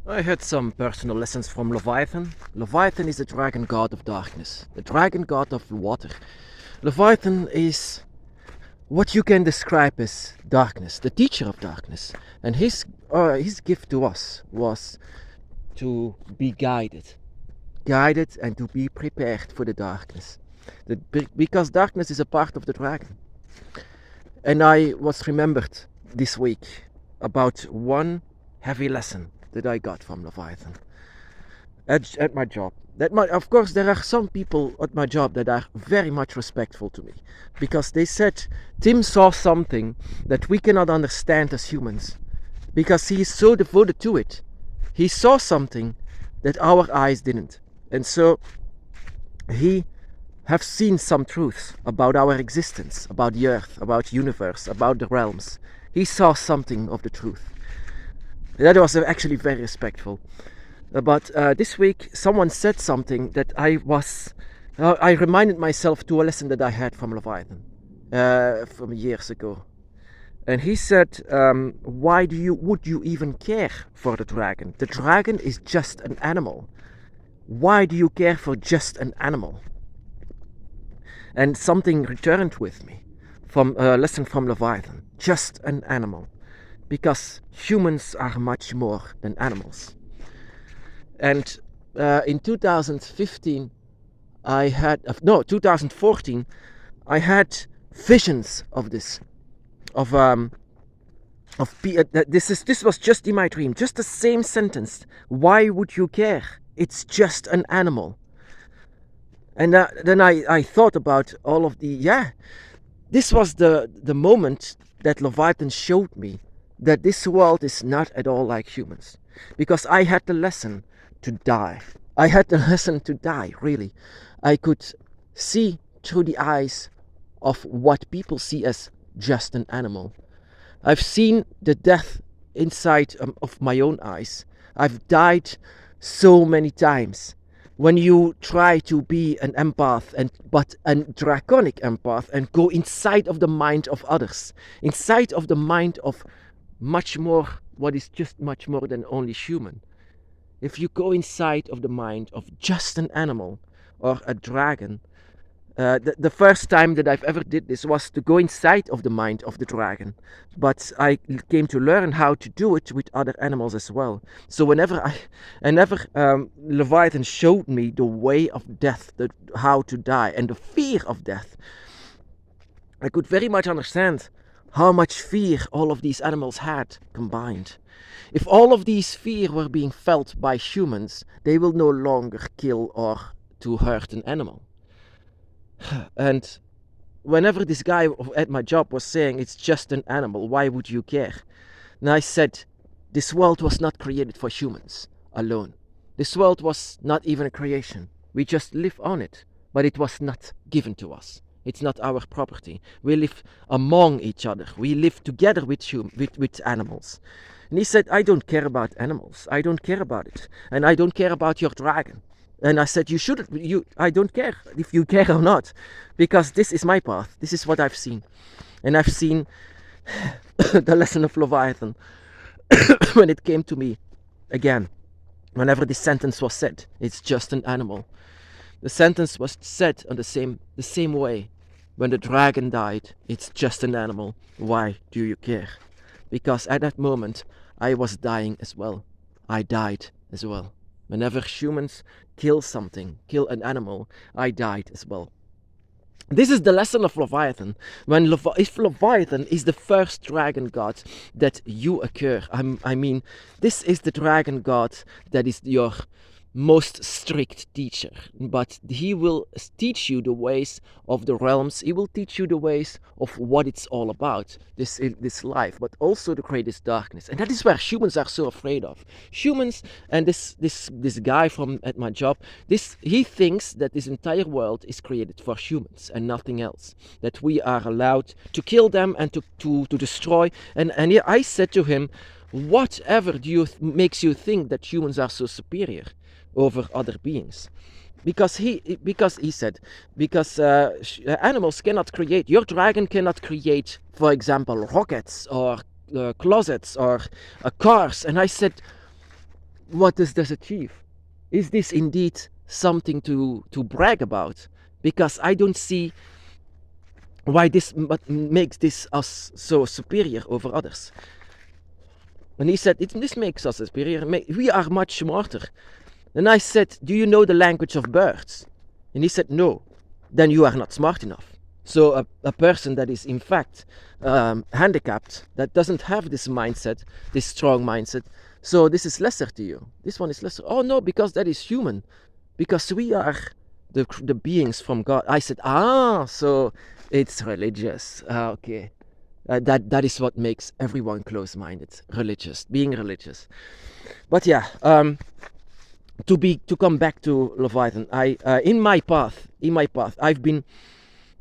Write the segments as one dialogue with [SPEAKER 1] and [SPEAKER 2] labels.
[SPEAKER 1] I had some personal lessons from Leviathan. Leviathan is the dragon god of darkness, the dragon god of water. Leviathan is what you can describe as darkness, the teacher of darkness. And his gift to us was to be guided and to be prepared for the darkness. Because darkness is a part of the dragon. And I was remembered this week about one heavy lesson that I got from Leviathan at my job. Of course, there are some people at my job that are very much respectful to me, because they said Tim saw something that we cannot understand as humans, because he is so devoted to it. He saw something that our eyes didn't, and so he have seen some truths about our existence, about the earth, about the universe, about the realms. He saw something of the truth. That was actually very respectful. But this week someone said something that I reminded myself to a lesson that I had from Leviathan from years ago. And he said, why would you even care for the dragon? The dragon is just an animal. Why do you care for just an animal? And something returned with me from a lesson from Leviathan. Just an animal. Because humans are much more than animals. And in 2014, I had visions of this. This was just in my dream, just the same sentence. Why would you care? It's just an animal. And then I thought about all of this was the moment that Leviathan showed me that this world is not at all like humans. Because I had the lesson to die. Really. I could see through the eyes of what people see as just an animal. I've seen the death inside of my own eyes. I've died so many times. When you try to be an empath, but a draconic empath, and go inside of the mind of others, inside of the mind of much more, what is just much more than only human. If you go inside of the mind of just an animal or a dragon, the first time that I've ever did this was to go inside of the mind of the dragon, but I came to learn how to do it with other animals as well. So whenever Leviathan showed me the way of death, how to die, and the fear of death, I could very much understand how much fear all of these animals had combined. If all of these fear were being felt by humans, they will no longer kill or to hurt an animal. And whenever this guy at my job was saying it's just an animal, why would you care? And I said, this world was not created for humans alone. This world was not even a creation. We just live on it, but it was not given to us. It's not our property. We live among each other. We live together with animals. And he said, I don't care about animals. I don't care about it. And I don't care about your dragon. And I said, I don't care if you care or not. Because this is my path. This is what I've seen. And I've seen the lesson of Leviathan when it came to me again. Whenever this sentence was said, it's just an animal. The sentence was said on the same way. When the dragon died, it's just an animal. Why do you care? Because at that moment, I was dying as well. I died as well. Whenever humans kill an animal, I died as well. This is the lesson of Leviathan. If Leviathan is the first dragon god that you occur, I mean, this is the dragon god that is your most strict teacher, but he will teach you the ways of the realms. He will teach you the ways of what it's all about, this life, but also the greatest darkness. And that is where humans are so afraid of. Humans, and this guy from at my job, he thinks that this entire world is created for humans and nothing else, that we are allowed to kill them and to destroy. And I said to him, whatever makes you think that humans are so superior over other beings? Because he said, animals cannot create, your dragon cannot create, for example, rockets or closets or cars. And I said, what does this achieve? Is this indeed something to brag about? Because I don't see why this makes this us so superior over others. And he said, this makes us superior. We are much smarter. And I said, do you know the language of birds? And he said, no. Then you are not smart enough. So a person that is in fact handicapped, that doesn't have this mindset, this strong mindset, so this is lesser to you. This one is lesser. Oh no, because that is human. Because we are the beings from God. I said, so it's religious. Okay. That is what makes everyone close-minded, religious, being religious. But yeah, to come back to Leviathan, in my path, I've been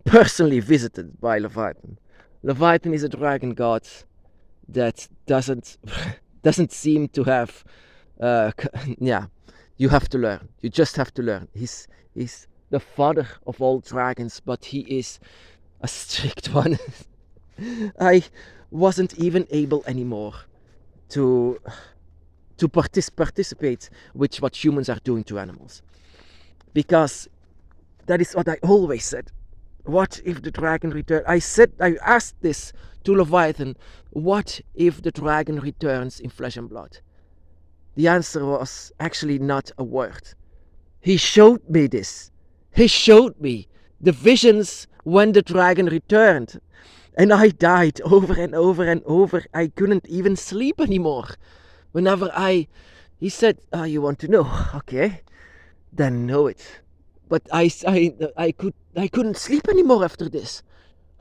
[SPEAKER 1] personally visited by Leviathan. Leviathan is a dragon god that doesn't seem to have. You have to learn. You just have to learn. He's the father of all dragons, but he is a strict one. I wasn't even able anymore to participate with what humans are doing to animals, because that is what I always said. What if the dragon returned? I asked this to Leviathan. What if the dragon returns in flesh and blood? The answer was actually not a word. He showed me this. He showed me the visions when the dragon returned. And I died over and over and over. I couldn't even sleep anymore. Whenever he said, you want to know? Okay, then know it. But I couldn't sleep anymore after this.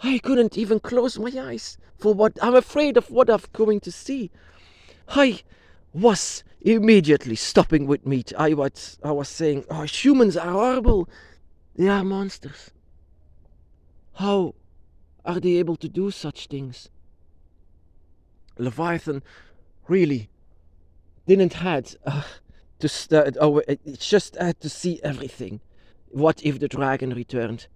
[SPEAKER 1] I couldn't even close my eyes for what I'm afraid of what I'm going to see. I was immediately stopping with meat. I was saying, humans are horrible. They are monsters. How are they able to do such things? Leviathan really didn't had to start. It just had to see everything. What if the dragon returned?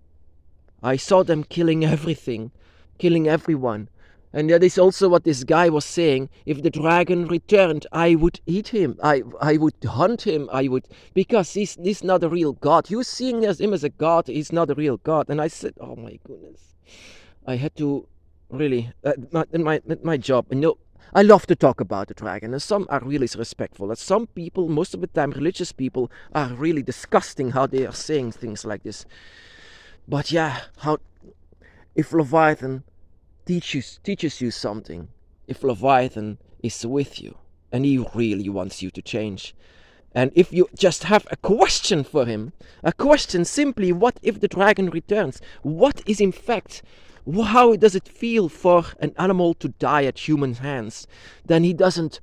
[SPEAKER 1] I saw them killing everything, killing everyone. And that is also what this guy was saying. If the dragon returned, I would eat him. I would hunt him. Because he's not a real god. You're seeing him as a god. He's not a real god. And I said, oh my goodness. I had to really, my job, I love to talk about the dragon, and some are really respectful. And some people, most of the time religious people, are really disgusting how they are saying things like this. But yeah, if Leviathan teaches you something, if Leviathan is with you, and he really wants you to change, and if you just have a question for him, a question simply, what if the dragon returns? What is in fact, how does it feel for an animal to die at human hands? Then he doesn't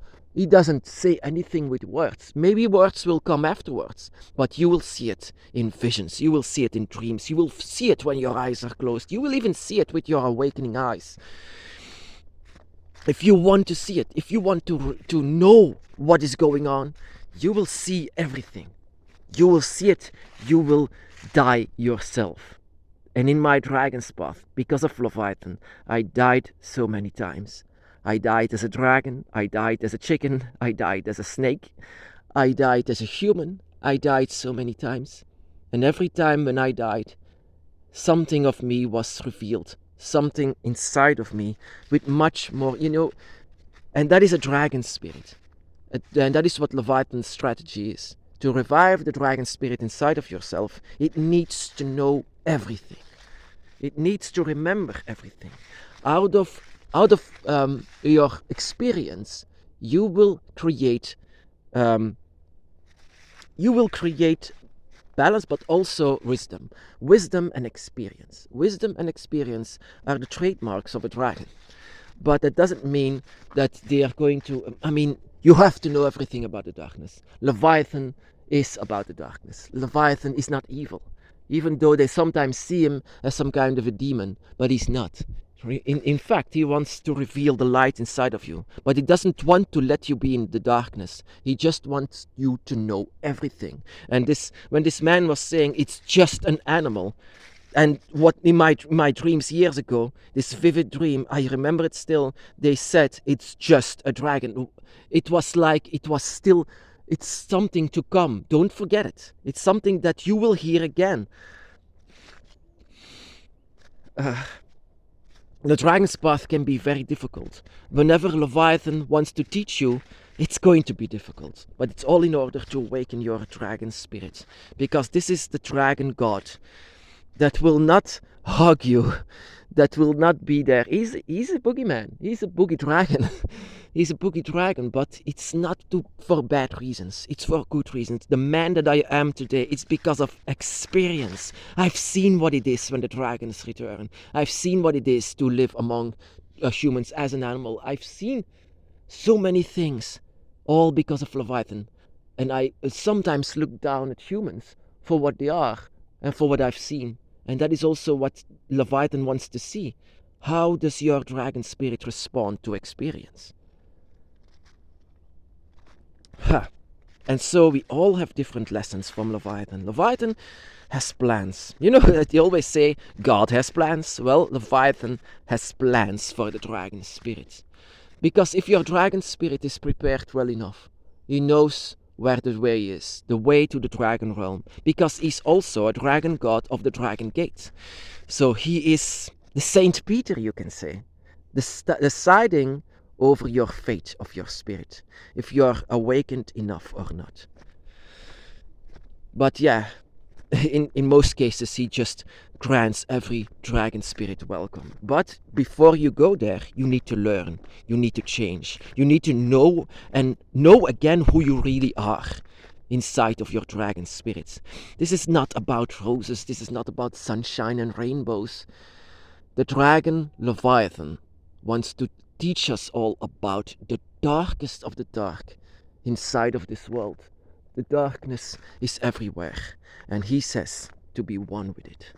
[SPEAKER 1] say anything with words. Maybe words will come afterwards, but you will see it in visions. You will see it in dreams. You will see it when your eyes are closed. You will even see it with your awakening eyes. If you want to see it, if you want to know what is going on, you will see everything. You will see it. You will die yourself. And in my dragon's path, because of Leviathan, I died so many times. I died as a dragon, I died as a chicken, I died as a snake, I died as a human, I died so many times. And every time when I died, something of me was revealed, something inside of me with much more, and that is a dragon spirit. And that is what Leviathan's strategy is. To revive the dragon spirit inside of yourself, it needs to know everything. It needs to remember everything. Out of your experience, you will create balance, but also wisdom. Wisdom and experience. Wisdom and experience are the trademarks of a dragon. But that doesn't mean that they are going to. You have to know everything about the darkness. Leviathan is about the darkness. Leviathan is not evil. Even though they sometimes see him as some kind of a demon, but he's not. In fact, he wants to reveal the light inside of you, but he doesn't want to let you be in the darkness. He just wants you to know everything. And when this man was saying it's just an animal, and what in my dreams years ago, this vivid dream, I remember it still, they said it's just a dragon. It was like it was still It's something to come. Don't forget it. It's something that you will hear again. The dragon's path can be very difficult. Whenever Leviathan wants to teach you, it's going to be difficult. But it's all in order to awaken your dragon spirit. Because this is the dragon god that will not hug you, that will not be there. He's a boogeyman. He's a boogie dragon. He's a boogie dragon, but it's not for bad reasons. It's for good reasons. The man that I am today, it's because of experience. I've seen what it is when the dragons return. I've seen what it is to live among humans as an animal. I've seen so many things, all because of Leviathan. And I sometimes look down at humans for what they are and for what I've seen. And that is also what Leviathan wants to see. How does your dragon spirit respond to experience? And so we all have different lessons from Leviathan. Leviathan has plans. You know that they always say God has plans. Well, Leviathan has plans for the dragon spirit. Because if your dragon spirit is prepared well enough, he knows where the way is, the way to the dragon realm. Because he's also a dragon god of the dragon gate. So he is the Saint Peter, you can say, deciding over your fate of your spirit, if you're awakened enough or not. But yeah, in most cases he just grants every dragon spirit welcome. But before you go there, you need to learn, you need to change, you need to know and know again who you really are inside of your dragon spirits. This is not about roses, this is not about sunshine and rainbows. The dragon Leviathan wants to teach us all about the darkest of the dark inside of this world. The darkness is everywhere, and he says to be one with it.